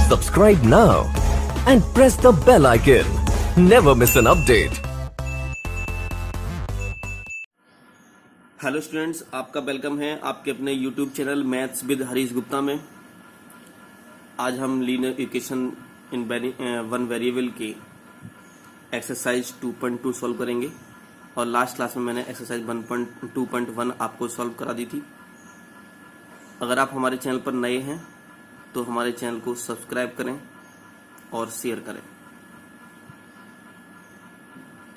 Subscribe now and press the bell icon. Never miss an update. Hello students, आपका welcome है आपके अपने YouTube channel maths with Harish Gupta में। आज हम linear equation in one variable की एक्सरसाइज 2.2 सॉल्व करेंगे और लास्ट क्लास में मैंने एक्सरसाइज 1.2.1 आपको सॉल्व करा दी थी। अगर आप हमारे चैनल पर नए हैं तो हमारे चैनल को सब्सक्राइब करें और शेयर करें।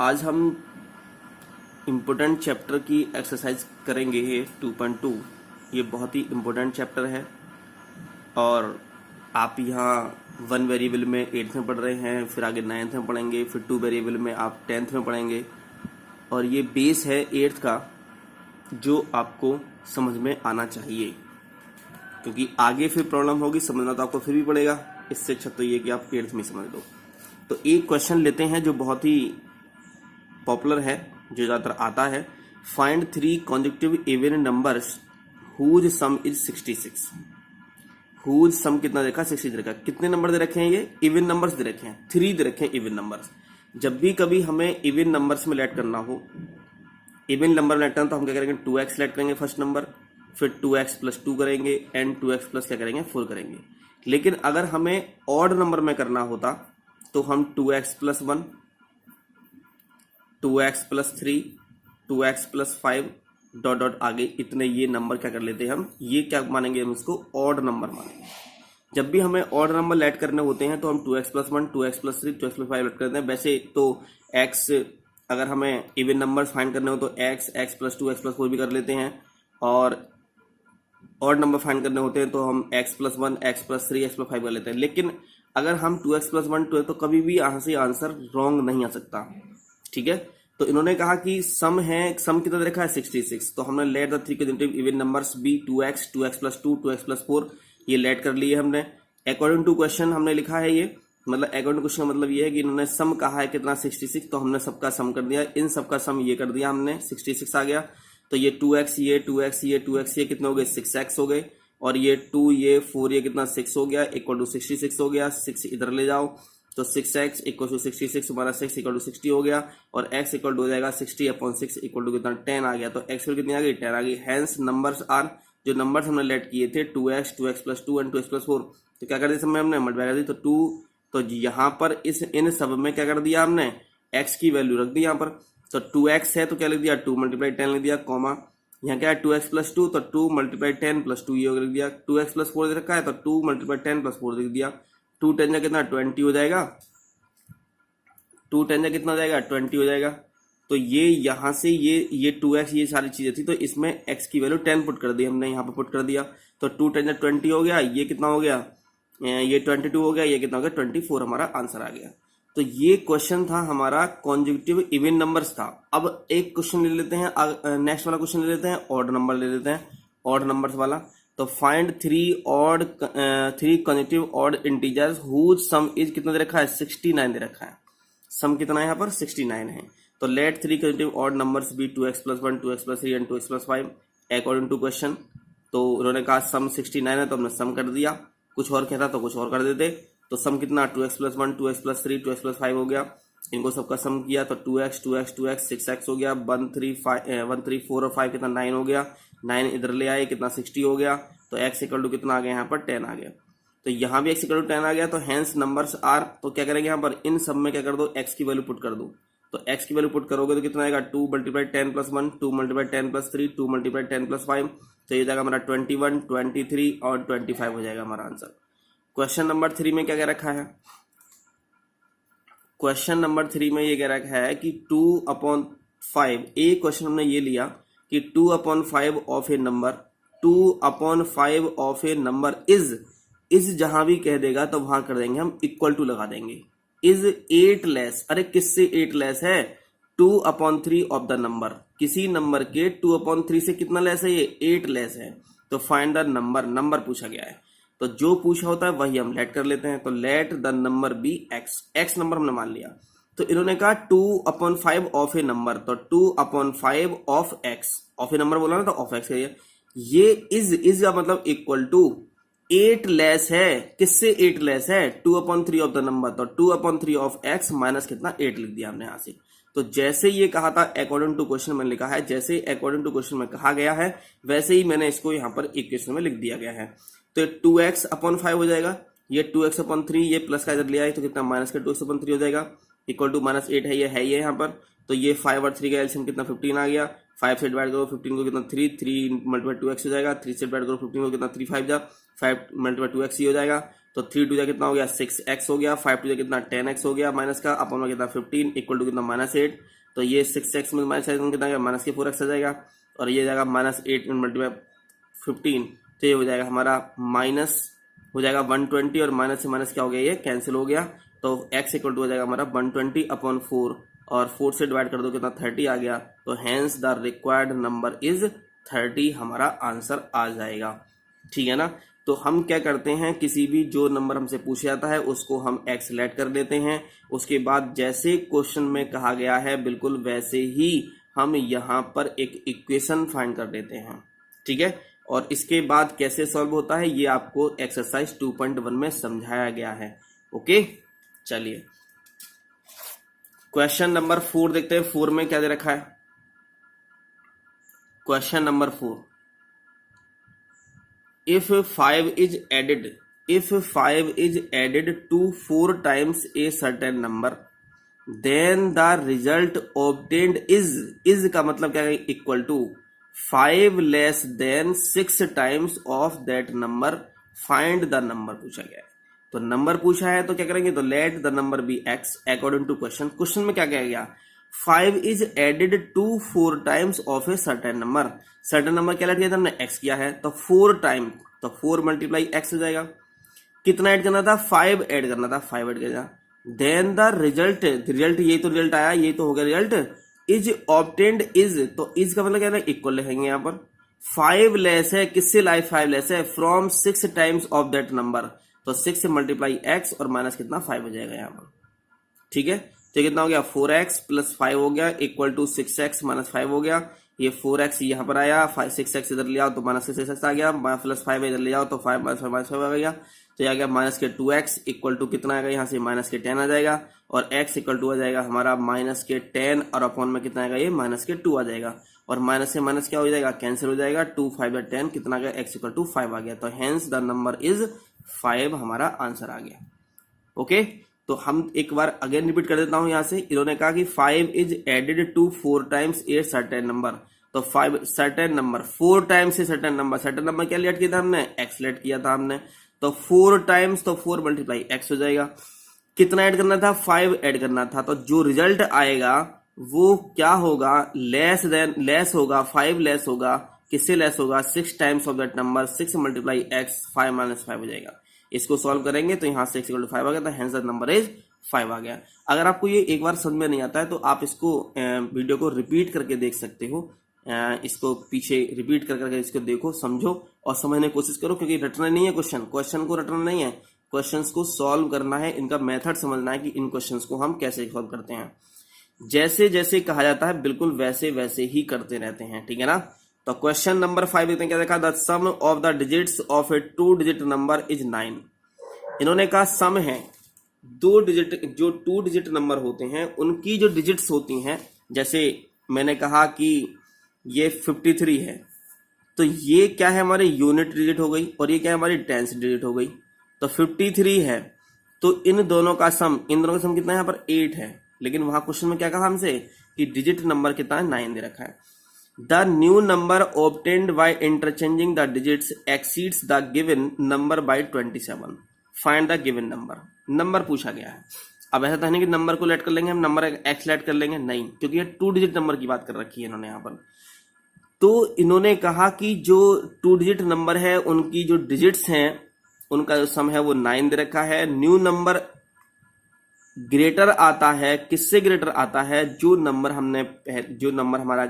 आज हम इम्पोर्टेंट चैप्टर की एक्सरसाइज करेंगे। ये 2.2 ये बहुत ही इम्पोर्टेंट चैप्टर है और आप यहाँ 1 वेरिएबल में 8th में पढ़ रहे हैं, फिर आगे 9th में पढ़ेंगे, फिर 2 वेरिएबल में आप 10th में पढ़ेंगे और ये बेस है 8th का जो आपको समझ में आना चाहिए, क्योंकि आगे फिर प्रॉब्लम होगी, समझना तो आपको फिर भी पड़ेगा। इससे अच्छा तो ये कि आप 8th में समझ लो। तो एक क्वेश्चन लेते हैं जो बहुत ही पॉपुलर है, जो ज़्यादातर आता है। Find 3 consecutive even numbers whose sum is 66। Whose sum कितना देखा? 60 दे रखा। कितने नंबर दे रखे हैं? ये इवन नंबर्स दे रखे हैं, 3 दे रखे हैं इवन नंबर्स। जब भी कभी हमें इवन नंबर्स में लेट करना हो, इवन नंबर में लेट करना तो हम क्या करेंगे? 2x लेट करेंगे फर्स्ट नंबर, फिर 2x + 2 करेंगे एंड 2x प्लस क्या करेंगे? 4 करेंगे। लेकिन अगर हमें ऑड नंबर में करना होता तो हम 2x + 1, 2x + 3, 2x + 5 dot dot आगे इतने ये नंबर क्या कर लेते हैं हम? ये क्या मानेंगे? हम इसको ऑड नंबर मानेंगे। जब भी हमें ऑड नंबर लेट करने होते हैं तो हम 2x + 1, 2x + 3, 2x + 5 लेट करते हैं। वैसे तो x अगर हमें इवन नंबर फाइंड करने हो तो x + 2, x + 4 भी कर लेते हैं, और ऑड नंबर फाइंड करने होते हैं तो हम x + 1, x + 3, x + 5 कर लेते हैं। लेकिन अगर हम 2x + 1, 2 तो कभी भी यहाँ से आंसर रॉन्ग नहीं आ सकता। ठीक है, तो इन्होंने कहा कि सम है, सम कितना देखा है? 66। तो हमने let the 3 consecutive even numbers be 2x, 2x + 2, 2x + 4 ये लेट कर लिए हमने। अकॉर्डिंग टू क्वेश्चन हमने लिखा है ये, मतलब अकॉर्डिंग टू क्वेश्चन मतलब ये है कि इन्होंने सम कहा है कितना? 66। तो हमने सबका सम कर दिया, इन सबका सम ये कर दिया हमने, 66 आ गया। तो ये 2x, ये 2x, ये 2x, ये कितने हो गए? 6x हो गए, और ये 2, ये 4, ये कितना? 6 हो गया, = 66 हो गया। 6 इधर ले जाओ तो 6x = 66, हमारा 6 = 60 हो गया, और x = हो जाएगा 60/6 = कितना? 10 आ गया। तो x कितनी आ गई? 10 आ गई। हैंस नंबर्स आर, जो नंबर्स हमने लेट किए थे 2x, 2x + 2 एंड 2x + 4, तो क्या कर दिया समय हमने? मल्टीप्लाई कर दी। तो 2, तो यहाँ पर इस इन सब में क्या कर दिया हमने? x की वैल्यू रख दी यहाँ पर। तो 2x है तो क्या लिख दिया? 2 × 10 लिख दिया, कॉमा यहाँ क्या है? 2x + 2, तो 2 × 10 + 2 ये लिख दिया। 2x + 4 दे रखा है तो 2 × 10 + 4 लिख दिया। 2 10 जा कितना? 20 हो जाएगा। 2 10 जा कितना हो जाएगा? 20 हो जाएगा। तो ये यहाँ से ये 2x ये सारी चीजें थी, तो इसमें x की वैल्यू 10 पुट कर दी हमने, यहाँ पे पुट कर दिया। तो 2 10 जा 20 हो गया, ये कितना हो गया? ये 22 हो गया, ये कितना हो गया? 24 हमारा आंसर आ गया। तो ये क्वेश्चन था हमारा कॉन्जिक्यूटिव इवन नंबर्स था। अब एक क्वेश्चन ले लेते हैं, नेक्स्ट वाला क्वेश्चन ले लेते हैं, ऑड नंबर ले लेते हैं, ऑड नंबर्स वाला। तो find 3 consecutive odd integers whose sum is कितना दे रखा है? 69 दे रखा है। सम कितना है यहाँ पर? 69 है। तो let 3 consecutive odd numbers be 2x + 1, 2x + 3 and 2x + 5 according to question. तो उन्होंने कहा सम 69 है तो हमने सम कर दिया, कुछ और कहता तो कुछ और कर देते। तो सम कितना? 2x + 1, 2x + 3, 2x + 5 हो गया। इनको सबका सम किया तो 2x, 2x, 2x 6x हो गया। 1 3 4 और 5 कितना? 9 हो गया। 9 इधर ले आए, कितना? 60 हो गया। तो x = कितना आ गया यहाँ पर? 10 आ गया। तो यहाँ भी x = 10 आ गया। तो हैंस नंबर्स आर, तो क्या करेंगे यहाँ पर? इन सब में क्या कर दो? x की वैल्यू पुट कर दो। तो x की वैल्यू पुट करोगे तो कितना आएगा? 2 × 10 + 1, 2 × 10 + 3, 2 × 10 + 5, तो ये जाएगा हमारा 21, 23 और 25 हो जाएगा हमारा आंसर। क्वेश्चन नंबर 3 में क्या कह रखा है? क्वेश्चन नंबर 3 में ये कह रखा है कि 2/5, एक क्वेश्चन हमने ये लिया कि 2/5 of a number, 2/5 of a number is जहां भी कह देगा तो वहां कर देंगे हम इक्वल टू लगा देंगे। इज 8 लेस, अरे किससे 8 लेस है? 2/3 ऑफ द नंबर, किसी नंबर के 2/3 से कितना लेस है? ये 8 लेस है। तो फाइंड द नंबर, नंबर पूछा गया है, तो जो पूछा होता है वही हम लेट कर लेते हैं। तो let the number be x number हमने मान लिया। तो इन्होंने कहा 2/5 ऑफ ए नंबर, तो 2/5 of x, of a number बोला ना तो ऑफ x है। ये इज का मतलब इक्वल टू 8 लेस है, किससे 8 लेस है? 2/3 ऑफ द नंबर, तो 2/3 ऑफ x माइनस कितना 8 लिख दिया हमने यहां से। तो जैसे ये कहा था अकॉर्डिंग टू क्वेश्चन में लिखा है, जैसे अकॉर्डिंग टू क्वेश्चन में कहा गया है वैसे ही मैंने इसको यहाँ पर इक्वेशन में लिख दिया गया है। तो 2x/5 हो जाएगा, ये 2x/3, ये प्लस का इधर लिया है तो कितना माइनस का 2x/3 हो जाएगा, इक्वल टू -8 है ये यहाँ पर। तो ये 5 और 3 का एलसीएम कितना 15 आ गया, 5 से डिवाइड करो 15 को कितना 3 × 2x हो जाएगा, 3 से डिवाइड करो 15 को कितना 3 5 जा 5 × 2x ही हो जाएगा। तो 3 2 जा कितना हो गया 6x हो गया, 5 2 जा कितना 10x हो गया, माइनस का अपन में कितना 15 इक्वल टू कितना -8। तो ये 6x में माइनस कितना गया माइनस के 4x आ जाएगा, और ये जाएगा -8 × 15, तो ये हो जाएगा हमारा माइनस हो जाएगा 120, और माइनस से माइनस क्या हो गया ये कैंसिल हो गया। तो x इक्वल टू हो जाएगा हमारा 120/4, और 4 से डिवाइड कर दो कितना 30 आ गया। तो hence the required number is 30 हमारा आंसर आ जाएगा। ठीक है ना। तो हम क्या करते हैं, किसी भी जो नंबर हमसे पूछा जाता है उसको हम x लेट कर लेते हैं, उसके बाद जैसे क्वेश्चन में कहा गया है बिल्कुल वैसे ही हम यहाँ पर एक इक्वेशन फाइंड कर देते हैं। ठीक है, और इसके बाद कैसे सॉल्व होता है ये आपको एक्सरसाइज 2.1 में समझाया गया है। ओके, चलिए क्वेश्चन नंबर 4 देखते हैं। 4 में क्या दे रखा है? Question number 4, if 5 is added to 4 times a certain number, then the result obtained is का मतलब क्या है? Equal to 5 less than 6 times of that number, find the number पूछा गया है। तो नंबर पूछा है तो क्या करेंगे, तो let the number be x according to question. Question में क्या कहा गया? 5 is added to 4 times of a certain number। Certain number क्या लेट किया था हमने? x किया है, तो 4 टाइम, तो 4 × x हो जाएगा। कितना ऐड करना था? 5 ऐड करना था, 5 ऐड किया। देन द रिजल्ट, यही तो रिजल्ट आया, ये तो हो गया रिजल्ट। इज ऑब्टेन्ड, इज, तो इज का मतलब क्या है? इक्वल लिखेंगे यहाँ पर। 5 लेस है, किससे लाई 5 लेस है? From 6 times of that number, तो 6 से मल्टीप्लाई x और माइनस कितना 5 हो जाएगा यहाँ पर। ठीक है, तो कितना हो गया 4x + 5 हो गया इक्वल टू 6x - 5 हो गया। ये 4x यहाँ पर आया, 6x इधर ले आओ तो -6x आ गया, +5 इधर ले आओ तो 5 - 5 आ गया। तो यह आ गया -2x इक्वल टू कितना आएगा यहाँ से -10 आ जाएगा, और x इक्वल टू आ जाएगा हमारा -10, और अपॉन में कितना आएगा ये -2 आ जाएगा, और माइनस से माइनस क्या हो जाएगा? कैंसिल हो जाएगा। 2 5 10 कितना आ गया? x इक्वल टू 5 आ गया। तो हेंस द नंबर इज 5 हमारा आंसर आ गया। ओके, तो हम एक बार अगेन रिपीट कर देता हूं यहां से। इन्होंने कहा कि 5 is added to 4 times a certain number, तो 5 सर्टेन नंबर 4 टाइम्स से सर्टेन नंबर क्या लेट किया था हमने? x लेट किया था हमने। तो 4 टाइम्स, तो 4 × x हो जाएगा। कितना ऐड करना था? 5 ऐड करना था। तो जो रिजल्ट आएगा वो क्या होगा? लेस होगा, 5 लेस होगा। किससे लेस होगा? 6 times of that number, 6 × x, 5 - 5 हो जाएगा। इसको सॉल्व करेंगे तो यहाँ से x = 5 आ गया, तो हेंस द नंबर इज 5 आ गया। अगर आपको ये एक बार समझ में नहीं आता है तो आप इसको वीडियो को रिपीट करके देख सकते हो। इसको पीछे रिपीट करके इसको देखो, समझो और समझने की कोशिश करो, क्योंकि रटना नहीं है क्वेश्चन को रटना नहीं है, क्वेश्चंस को सॉल्व करना है, इनका मेथड समझना है कि इन क्वेश्चंस को हम कैसे सॉल्व करते हैं। जैसे जैसे कहा जाता है बिल्कुल वैसे वैसे ही करते रहते हैं। ठीक है ना। तो क्वेश्चन नंबर 5 देखते हैं क्या देखा। The sum of the digits of a 2 digit number is 9। इन्होंने कहा सम है 2 डिजिट, जो 2 डिजिट नंबर होते हैं उनकी जो डिजिट्स होती हैं, जैसे मैंने कहा कि ये 53 है, तो ये क्या है हमारे यूनिट डिजिट हो गई, और ये क्या है हमारी टेंस डिजिट हो गई। तो 53 है, तो इन दोनों का सम कितना है यहाँ पर 8 है, लेकिन वहां क्वेश्चन में क्या कहा हमसे कि डिजिट नंबर कितना है 9 दे रखा है। The new number obtained by interchanging the digits exceeds the given number by 27। Find the given number पूछा गया है। अब ऐसा तो नहीं कि नंबर को लेट कर लेंगे हम, नंबर एक्स लेट कर लेंगे, नहीं, क्योंकि ये 2 डिजिट नंबर की बात कर रखी है इन्होंने यहाँ पर। तो इन्होंने कहा कि जो 2 डिजिट नंबर है उनकी जो डिजिट्स हैं उनका जो सम है वो 9 दे रखा है। न्यू नंबर ग्रेटर आता है, किससे ग्रेटर आता है? जो नंबर हमारा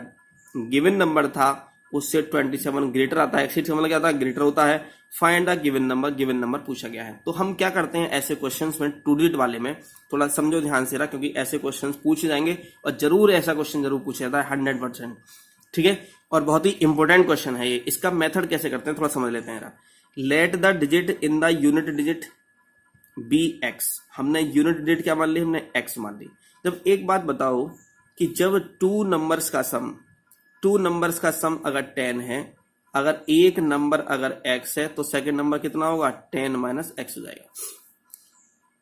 गिवन नंबर था उससे 27 ग्रेटर आता है। एक्सीड का मतलब क्या आता है? ग्रेटर होता है। फाइंड द गिवन नंबर पूछा गया है। तो हम क्या करते हैं ऐसे क्वेश्चंस में, 2 डिजिट वाले में थोड़ा समझो ध्यान से रहा, क्योंकि ऐसे क्वेश्चंस पूछे जाएंगे और जरूर ऐसा क्वेश्चन जरूर पूछा जाता है 100%। ठीक है, और बहुत ही इंपॉर्टेंट क्वेश्चन है ये। इसका मेथड कैसे करते हैं थोड़ा समझ लेते हैं। Let the digit in the unit digit be X. हमने यूनिट डिजिट क्या मान ली, हमने एक्स मान ली। जब एक बात बताओ कि जब टू नंबर्स का सम अगर 10 है, अगर एक नंबर अगर x है तो सेकंड नंबर कितना होगा, 10 माइनस एक्स हो जाएगा।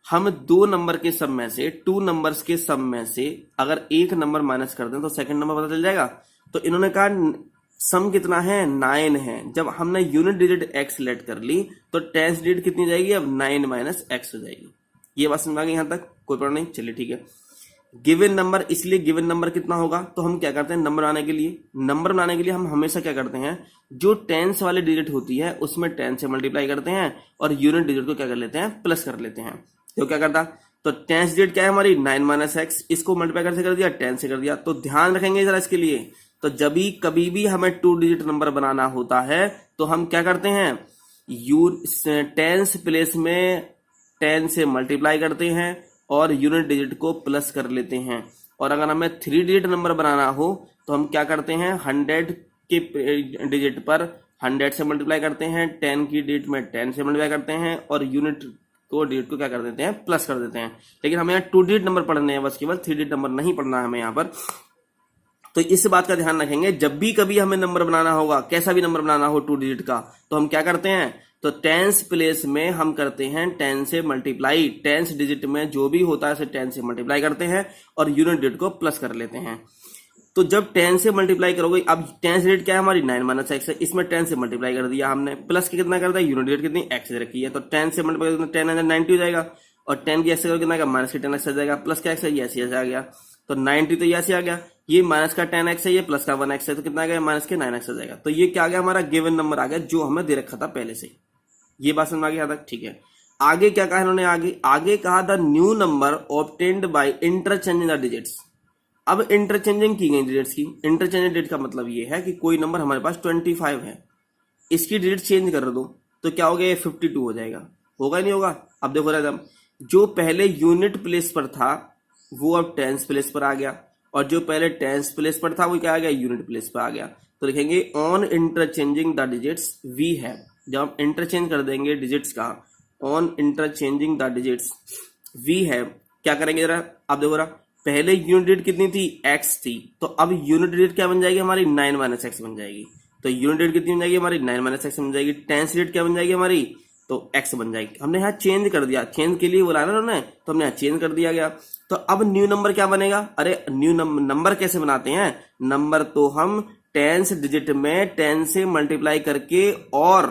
हम दो नंबर के सम में से, टू नंबर्स के सम में से अगर एक नंबर माइनस कर दें तो सेकंड नंबर पता चल जाएगा। तो इन्होंने कहा सम कितना है, 9 है। जब हमने यूनिट डिजिट x लेट कर ली तो टेंस डिजिट कितनी जाएगी, अब 9 माइनस एक्स हो जाएगी। ये बात समझ आ गई यहां तक, कोई प्रॉब्लम नहीं, चलिए ठीक है। गिवन नंबर, इसलिए गिवन नंबर कितना होगा, तो हम क्या करते हैं, नंबर बनाने के लिए हम हमेशा क्या करते हैं, जो टेंस वाली डिजिट होती है उसमें 10 से मल्टीप्लाई करते हैं और यूनिट डिजिट को क्या कर लेते हैं, प्लस कर लेते हैं। तो क्या करता, तो टेंस डिजिट क्या है हमारी, 9 माइनस एक्स, इसको मल्टीप्लाई करके कर दिया, 10 से कर दिया। तो ध्यान रखेंगे जरा इसके लिए, तो जब भी कभी भी हमें 2 डिजिट नंबर बनाना होता है तो हम क्या करते हैं, टेंस प्लेस में 10 से मल्टीप्लाई करते हैं और यूनिट डिजिट को प्लस कर लेते हैं। और अगर हमें 3 डिजिट नंबर बनाना हो तो हम क्या करते हैं, 100 के डिजिट पर 100 से मल्टीप्लाई करते हैं, 10 की डिजिट में 10 से मल्टीप्लाई करते हैं और यूनिट को डिजिट को क्या कर देते हैं, प्लस कर देते हैं। लेकिन हमें यहाँ 2 डिजिट नंबर पढ़ने हैं बस, केवल 3 डिजिट नंबर नहीं पढ़ना है हमें यहाँ पर। तो इस बात का ध्यान रखेंगे, जब भी कभी हमें नंबर बनाना होगा, कैसा भी नंबर बनाना हो 2 डिजिट का, तो हम क्या करते हैं, तो टेंस प्लेस में हम करते हैं 10 से मल्टीप्लाई। टेंस डिजिट में जो भी होता है उसे 10 से मल्टीप्लाई करते हैं और यूनिट डिजिट को प्लस कर लेते हैं। तो जब 10 से मल्टीप्लाई करोगे, अब टेंस डिजिट क्या है हमारी, 9 माइनस एक्स है, इसमें 10 से मल्टीप्लाई कर दिया हमने, प्लस के कितना कर दिया, यूनिट डिजिट कितनी, एक्स रखी है, तो 10 से मल्टीप्लाई करते 10 90 हो जाएगा और 10 की एक्स से कितना, माइनस के 10 एक्स आ जाएगा, प्लस का एक्स है, ये ऐसे आ गया, तो 90 तो ये ऐसे आ गया, ये माइनस का 10 एक्स है, ये प्लस का 1 एक्स है, तो कितना आ गया, माइनस के 9 एक्स आ जाएगा। तो ये क्या आ गया, हमारा गिवन नंबर आ गया जो हमें दे रखा था पहले से। ये बात समझ आ गया तक, ठीक है। आगे क्या कहा इन्होंने, आगे कहा the new number obtained by interchanging the digits. अब इंटरचेंजिंग की गई डिजिट्स की, इंटरचेंजिंग डिजिट का मतलब ये है कि कोई नंबर हमारे पास 25 है, इसकी डिजिट चेंज कर दो तो क्या हो गया, 52 हो जाएगा, होगा नहीं होगा। अब देखो रहा, जो पहले यूनिट प्लेस पर था वो अब टेंस प्लेस पर आ गया और जो पहले टेंस प्लेस पर था वो क्या आ गया, यूनिट प्लेस पर आ गया। तो लिखेंगे on interchanging the digits we have. जब हम इंटरचेंज कर देंगे डिजिट्स का, on interchanging the digits we have, क्या करेंगे जरा, अब देखो रहा, पहले यूनिट डिजिट कितनी थी, एक्स थी, तो अब यूनिट डिजिट क्या बन जाएगी हमारी, 9 माइनस एक्स बन जाएगी। तो यूनिट डिजिट कितनी बन जाएगी हमारी, 9 माइनस एक्स बन जाएगी। टेंस डिजिट क्या बन जाएगी हमारी, तो एक्स बन जाएगी। हमने यहाँ चेंज कर दिया, चेंज के लिए बोला ना उन्होंने, तो हमने यहाँ चेंज कर दिया गया। तो अब न्यू नंबर क्या बनेगा, अरे न्यू नंबर कैसे बनाते हैं, नंबर तो हम टेंस डिजिट में 10 से मल्टीप्लाई करके और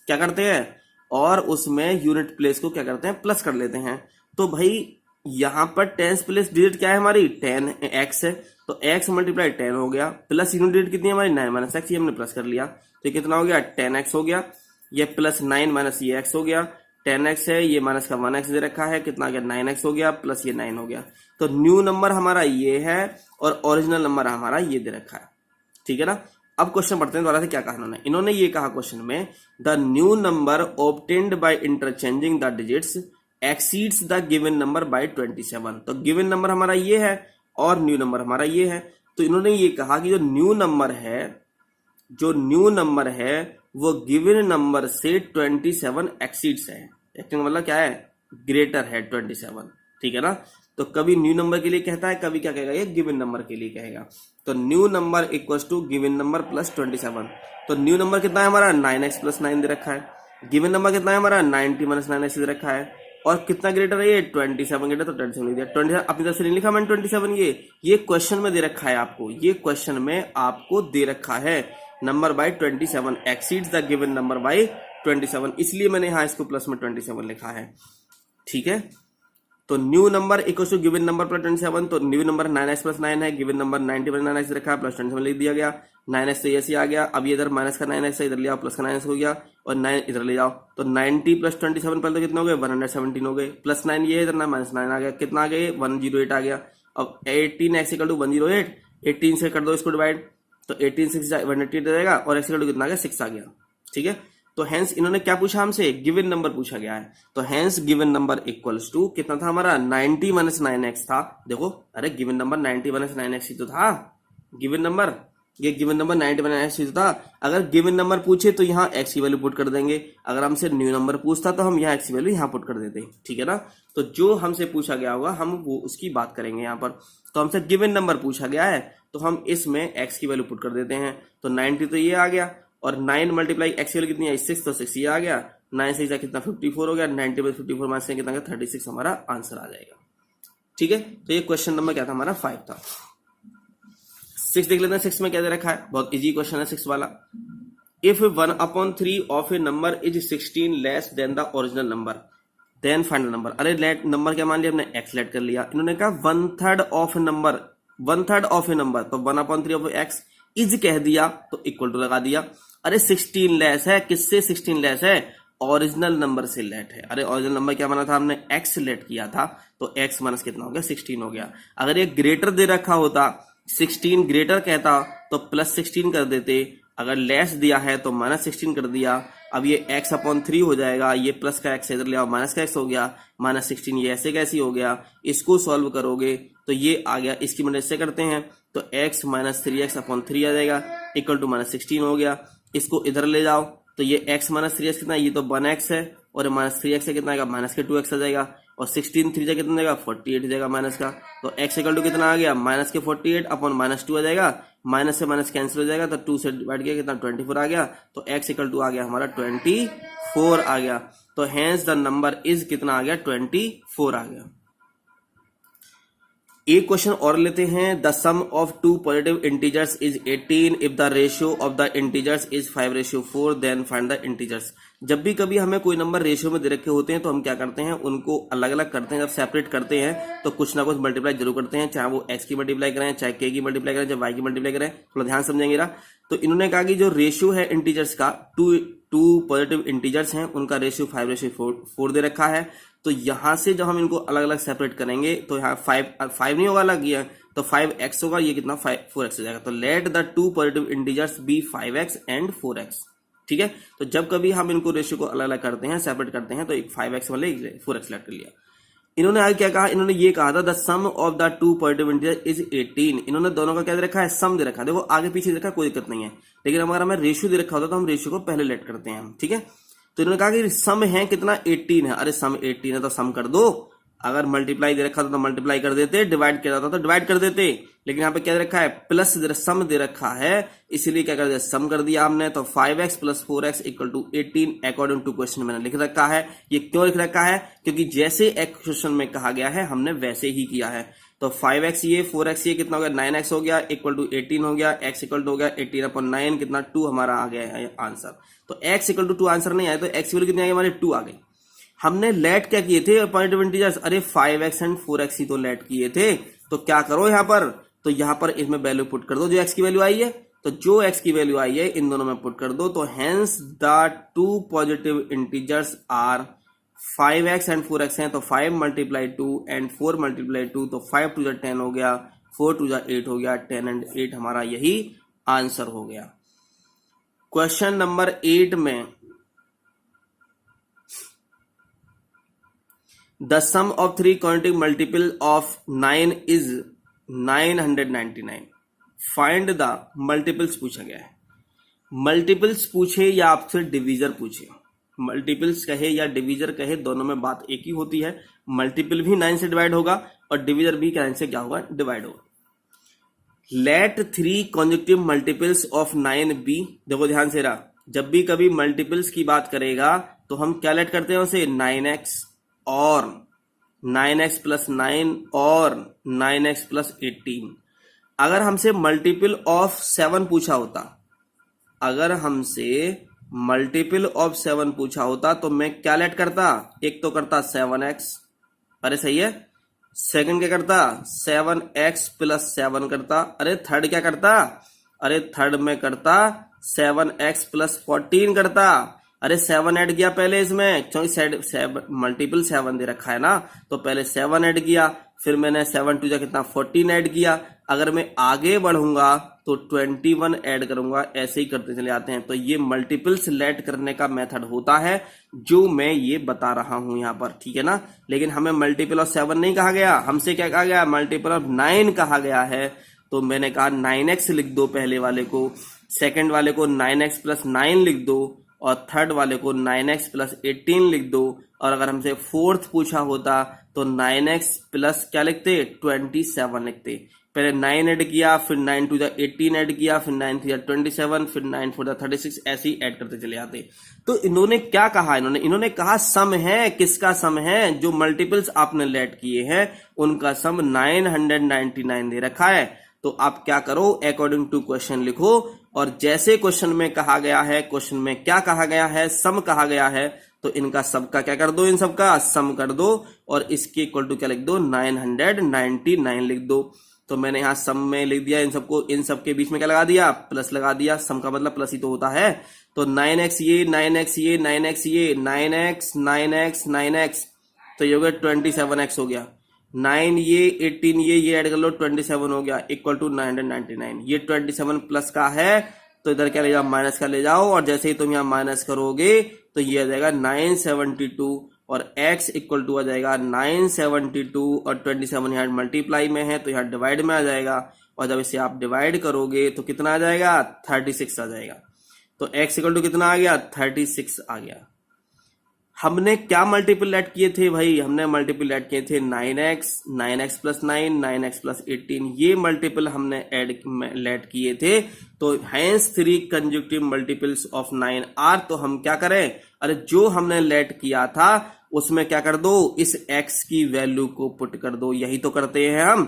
क्या करते हैं, और उसमें यूनिट प्लेस को क्या करते हैं, प्लस कर लेते हैं। तो भाई यहां पर टेंस प्लेस डिजिट क्या है हमारी, 10 एक्स है, तो एक्स मल्टीप्लाई 10 हो गया, प्लस यूनिट डिजिट कितनी है हमारी, 9 माइनस एक्स, ये हमने प्लस कर लिया, तो कितना हो गया, 10 एक्स हो गया, ये प्लस 9 माइनस ये एक्स हो गया, 10 एक्स है, ये माइनस का 1 एक्स दे रखा है, कितना आ गया, 9 एक्स हो गया, प्लस ये 9 हो गया। तो न्यू नंबर हमारा ये है और ओरिजिनल नंबर हमारा ये दे रखा है, ठीक है ना। अब क्वेश्चन पढ़ते हैं दोबारा से, क्या कहा इन्होंने ये कहा क्वेश्चन में, the new number obtained by interchanging the digits exceeds the given number by 27। तो गिवन नंबर हमारा ये है और न्यू नंबर हमारा ये है। तो इन्होंने ये कहा कि जो न्यू नंबर है वो गिवन नंबर से 27 एक्सीड्स है। एक्सीड मतलब क्या है, ग्रेटर है 27, ठीक है ना। तो कभी न्यू नंबर के लिए कहता है, कभी क्या कहेगा, ये गिवन नंबर के लिए कहेगा। तो new number equals to given number plus 27। तो न्यू नंबर कितना है हमारा, 9x प्लस 9 दे रखा है। गिवन नंबर कितना है हमारा, 90 माइनस 9x दे रखा है। और कितना ग्रेटर है ये, 27 ग्रेटर, तो 27 लिख दिया। 27 अपनी तरफ से नहीं लिखा मैंने 27, ये क्वेश्चन में दे रखा है आपको, ये क्वेश्चन में आपको दे रखा है number by 27 exceeds the given number by 27, इसलिए मैंने यहाँ इसको प्लस में 27 लिखा है, ठीक है। तो new number equal to given number plus 27, तो न्यू नंबर 9x प्लस 9 है, गिवन नंबर 90 प्लस 9x रखा है, प्लस 27 लिख दिया गया। 9x तो ऐसे आ गया, अब ये इधर माइनस का 9x है, इधर ले आओ, प्लस का 9x हो गया और 9 इधर ले जाओ, तो 90 प्लस 27 पहले तो कितने हो गए, 117 हो गए, प्लस 9 ये इधर ना माइनस 9 आ गया, कितना आ गया, 108 आ गया। अब 18x इक्वल टू 108, 18 से कर दो इसको डिवाइड, तो 18 से 180 रहेगा और x इक्वल टू कितना आ गया, 6 आ गया, ठीक है। तो हेंस इन्होंने क्या पूछा हमसे, गिवन नंबर पूछा गया है। तो hence given number equals to कितना था हमारा, 90 माइनस 9x था। देखो अरे गिवन नंबर 90 माइनस 9x ही तो था गिवन नंबर, ये गिवन नंबर 90 था। अगर गिवन नंबर पूछे तो यहाँ एक्स की वैल्यू पुट कर देंगे, अगर हमसे न्यू नंबर पूछता तो हम यहाँ एक्स की वैल्यू यहाँ पुट कर देते हैं, ठीक है ना। तो जो हमसे पूछा गया होगा हम वो उसकी बात करेंगे यहाँ पर। तो हमसे गिवन नंबर पूछा गया है तो हम इसमें एक्स की वैल्यू पुट कर देते हैं। तो 90 तो ये आ गया, और 9 मल्टीप्लाई एक्स की वैल्यू कितनी है 6, तो 6 ये आ गया। 9 से कितना 54 हो गया, 90 में 54 माइनस कितना 36 हमारा आंसर आ जाएगा, ठीक है। तो ये क्वेश्चन नंबर क्या था हमारा 5 था। 6 देख लेते हैं, 6 में क्या दे रखा है, बहुत इजी क्वेश्चन है 6 वाला। If 1/3 of a number is 16 less than the original number then find the number. अरे लेट नंबर क्या मान लिया हमने, एक्स लेट कर लिया। इन्होंने कहा 1/3 of a number, 1/3 of a number, तो 1/3 ऑफ एक्स इज कह दिया तो इक्वल टू लगा दिया। अरे 16 लेस है, किससे 16 लेस है, ओरिजिनल नंबर से लेट है। अरे ओरिजिनल नंबर क्या माना था हमने, एक्स लेट किया था, तो एक्स माइनस कितना हो गया 16 हो गया। अगर ये ग्रेटर दे रखा होता, 16 ग्रेटर कहता तो प्लस 16 कर देते, अगर लेस दिया है तो माइनस 16 कर दिया। अब ये x/3 हो जाएगा, ये प्लस का x इधर ले आओ माइनस का x हो गया, माइनस 16 ये ऐसे कैसी हो गया। इसको सॉल्व करोगे तो ये आ गया, इसकी मदद से करते हैं तो x माइनस 3x/3 आ जाएगा इक्वल टू माइनस 16 हो गया। इसको इधर ले जाओ तो ये x माइनस 3x कितना, ये तो 1x है, और माइनस 3x से कितना आएगा माइनस के 2x आ जाएगा, और 16 3 से कितना जाएगा 48 जाएगा माइनस का। तो x इक्वल टू कितना आ गया माइनस के 48 अपॉन माइनस 2 आ जाएगा, माइनस से माइनस कैंसिल हो जाएगा, तो 2 से डिवाइड किया कितना 24 आ गया। तो x इक्वल टू आ गया हमारा 24 आ गया। तो हेंस द नंबर इज कितना आ गया 24 आ गया। एक क्वेश्चन और लेते हैं। The sum of two positive integers is 18 if the ratio of the integers is 5:4 then find the integers. जब भी कभी हमें कोई नंबर रेशियो में दे रखे होते हैं तो हम क्या करते हैं, उनको अलग अलग करते हैं। जब सेपरेट करते हैं तो कुछ ना कुछ मल्टीप्लाई जरूर करते हैं, चाहे वो एक्स की मल्टीप्लाई करें, चाहे के की मल्टीप्लाई करें, चाहे वाई की मल्टीप्लाई करें। थोड़ा ध्यान समझेंगे ना। तो इन्होंने कहा कि जो रेशियो है इंटीजर्स का, टू पॉजिटिव इंटीजर्स हैं उनका रेशियो 5:4 दे रखा है। तो यहां से जब हम इनको अलग अलग सेपरेट करेंगे तो यहाँ 5 नहीं होगा अलग, ये तो 5x होगा, ये कितना 4x हो जाएगा। तो let the two positive integers be 5x and 4x, ठीक है। तो जब कभी हम इनको रेशियो को अलग अलग करते हैं, सेपरेट करते हैं, तो एक 5x वाले 4x लेट कर लिया। इन्होंने आगे क्या कहा, इन्होंने ये कहा था the sum of the two positive integer is 18। इन्होंने दोनों का क्या दे रखा है, सम दे रखा है। देखो आगे पीछे दे रखा है कोई दिक्कत नहीं है, लेकिन अगर हमें रेशियो दे रखा होता तो हम रेशियो को पहले लेट करते हैं, ठीक है। तो इन्होंने कहा कि सम है कितना 18 है। अरे सम 18 है तो सम कर दो। अगर मल्टीप्लाई दे रखा था तो मल्टीप्लाई कर देते, डिवाइड किया था तो डिवाइड कर देते, लेकिन यहाँ पे क्या दे रखा है, प्लस सम दे रखा है, इसीलिए क्या कर दिया, सम कर दिया हमने। तो 5x + 4x = 18 according to question मैंने लिख रखा है। ये क्यों लिख रखा है, क्योंकि जैसे क्वेश्चन में कहा गया है हमने वैसे ही किया है। तो 5x ये 4x ये कितना हो गया 9x हो गया इक्वल टू 18 हो गया, x इक्वल टू हो गया 18/9 कितना 2 हमारा आ गया है आंसर। तो x इक्वल टू 2 आंसर नहीं आया तो x वैल्यू कितनी आ गई हमारे 2 आ गई। हमने लेट क्या किए थे पॉजिटिव इंटीजर्स, अरे 5x एंड 4x ही तो लेट किए थे। तो क्या करो यहाँ पर, तो यहाँ पर इसमें वैल्यू पुट कर दो जो x की वैल्यू आई है। तो जो x की वैल्यू आई है इन दोनों में पुट कर दो। तो hence the two positive integers are 5x and 4x हैं, तो 5 × 2 एंड 4 × 2, तो 5 × 2 = 10 हो गया, 4 × 2 = 8 हो गया, 10 एंड 8 हमारा यही आंसर हो गया। क्वेश्चन नंबर 8 में the sum of 3 consecutive multiple of 9 is 999। Find the multiples पूछा गया है। मल्टीपल्स पूछे या आपसे डिवीजर पूछे, मल्टीपल्स कहे या डिवीजर कहे, दोनों में बात एक ही होती है। मल्टीपल भी 9 से डिवाइड होगा और डिवीजर भी 9 से क्या होगा, डिवाइड होगा। Let 3 consecutive multiples of 9 be. देखो ध्यान से रहा, जब भी कभी मल्टीपल्स की बात करेगा तो हम क्या लेट करते हैं उसे, 9x और 9x + 9 और 9x + 18। अगर हमसे मल्टीपल ऑफ 7 पूछा होता, अगर हमसे मल्टीपल ऑफ 7 पूछा होता तो मैं क्या लेट करता, एक तो करता 7x, अरे सही है, सेकंड क्या करता 7x + 7 करता, अरे थर्ड क्या करता, अरे थर्ड में करता 7x + 14 करता। अरे 7 ऐड किया पहले इसमें, क्योंकि मल्टीपल 7 दे रखा है ना, तो पहले 7 ऐड किया, फिर मैंने 7 × 2 कितना 14 ऐड किया। अगर मैं आगे बढ़ूंगा तो 21 ऐड करूंगा, ऐसे ही करते चले आते हैं। तो ये मल्टीपल्स लेट करने का मेथड होता है जो मैं ये बता रहा हूं यहाँ पर, ठीक है ना। लेकिन हमें मल्टीपल ऑफ 7 नहीं कहा गया, हमसे क्या कहा गया, मल्टीपल ऑफ 9 कहा गया है। तो मैंने कहा 9x लिख दो पहले वाले को, सेकंड वाले को 9x प्लस 9 लिख दो, और थर्ड वाले को 9x प्लस 18 लिख दो। और अगर हमसे फोर्थ पूछा होता तो 9x प्लस क्या लिखते, 27 लिखते। पहले 9 ऐड किया, फिर 9 टू 18 ऐड किया, फिर 9 3 27, फिर 9 4 36, ऐसे ही ऐड करते चले आते। तो इन्होंने क्या कहा, इन्होंने कहा सम है। किसका सम है? जो मल्टीपल्स आपने लेट किए हैं उनका सम 999 दे रखा है। तो आप क्या करो, अकॉर्डिंग टू क्वेश्चन लिखो, और जैसे क्वेश्चन में कहा गया है, क्वेश्चन में क्या कहा गया है, सम कहा गया है, तो इनका सबका क्या कर दो, इन सबका सम कर दो, और इसके इक्वल टू क्या लिख दो, 999 लिख दो। तो मैंने यहां सम में लिख दिया इन सबको, इन सबके बीच में क्या लगा दिया, प्लस लगा दिया। सम का मतलब प्लस ही तो होता है। तो 9x ये, 9x ये, 9x ये, 9x 9x 9x, तो ये हो गया 27x हो गया। 9 ये, 18 ये ऐड कर लो, 27 हो गया, इक्वल टू 999। ये 27 प्लस का है, तो इधर क्या ले जाओ, माइनस का ले जाओ, और जैसे ही तुम यहाँ माइनस करोगे तो ये आ जाएगा 972, और x इक्वल टू आ जाएगा 972, और 27 यहाँ मल्टीप्लाई में है तो यहाँ डिवाइड में आ जाएगा, और जब इसे आप डिवाइड करोगे तो कितना आ जाएगा, 36 आ जाएगा। तो x इक्वल टू कितना आ गया, 36 आ गया। हमने क्या मल्टीपल ऐड किए थे भाई, हमने मल्टीपल ऐड किए थे 9x, 9x plus 9, 9x plus 18, ये मल्टीपल हमने ऐड किए थे। तो hence 3 consecutive multiples of 9 are. तो हम क्या करें, अरे जो हमने लेट किया था उसमें क्या कर दो, इस x की वैल्यू को पुट कर दो, यही तो करते हैं हम।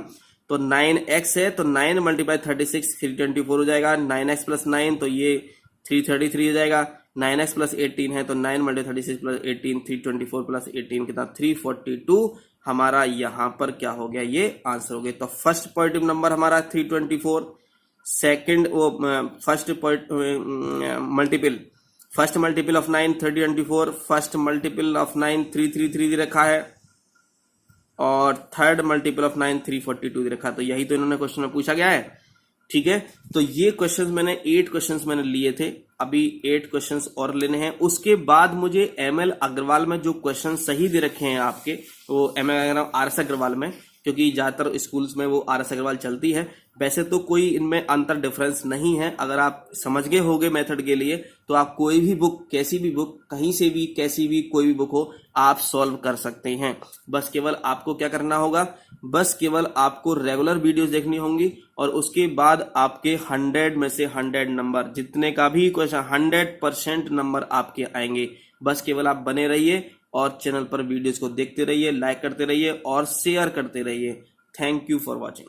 तो 9x है तो 9 मल्टीप्लाई 36 324 हो जाएगा, 9x प्लस 9 तो ये 333 हो जाएगा, 9x प्लस 18 है तो 9 मल्टीप्लाई 36 प्लस 18 324 प्लस 18 कितना 342। हमारा यहां पर क्या हो गया, ये आंसर हो गया। तो फर्स्ट पॉजिटिव नंबर हमारा 324, सेकंड वो first multiple of 9 324, first multiple of 9 333 रखा है, और थर्ड मल्टीपल ऑफ 9 342 रखा। तो यही तो इन्होंने क्वेश्चन में पूछा गया है। ठीक है, तो ये क्वेश्चंस मैंने 8 क्वेश्चंस मैंने लिए थे, अभी 8 क्वेश्चंस और लेने हैं। उसके बाद मुझे ML अग्रवाल में जो क्वेश्चन सही दे रखे हैं आपके, वो ML RS अग्रवाल में, क्योंकि ज्यादातर स्कूल्स में वो RS अग्रवाल चलती है। वैसे तो कोई इनमें अंतर डिफरेंस नहीं है, अगर आप समझ गए होगे मेथड के लिए तो आप कोई भी बुक, कैसी भी बुक, कहीं से भी, कैसी भी कोई भी बुक हो, आप सॉल्व कर सकते हैं। बस केवल आपको क्या करना होगा, बस केवल आपको रेगुलर वीडियोस देखनी होंगी, और उसके बाद आपके 100 में से 100 नंबर, जितने का भी क्वेश्चन 100% नंबर आपके आएंगे। बस केवल आप बने रहिए और चैनल पर वीडियोस को देखते रहिए, लाइक करते रहिए और शेयर करते रहिए। Thank you for watching.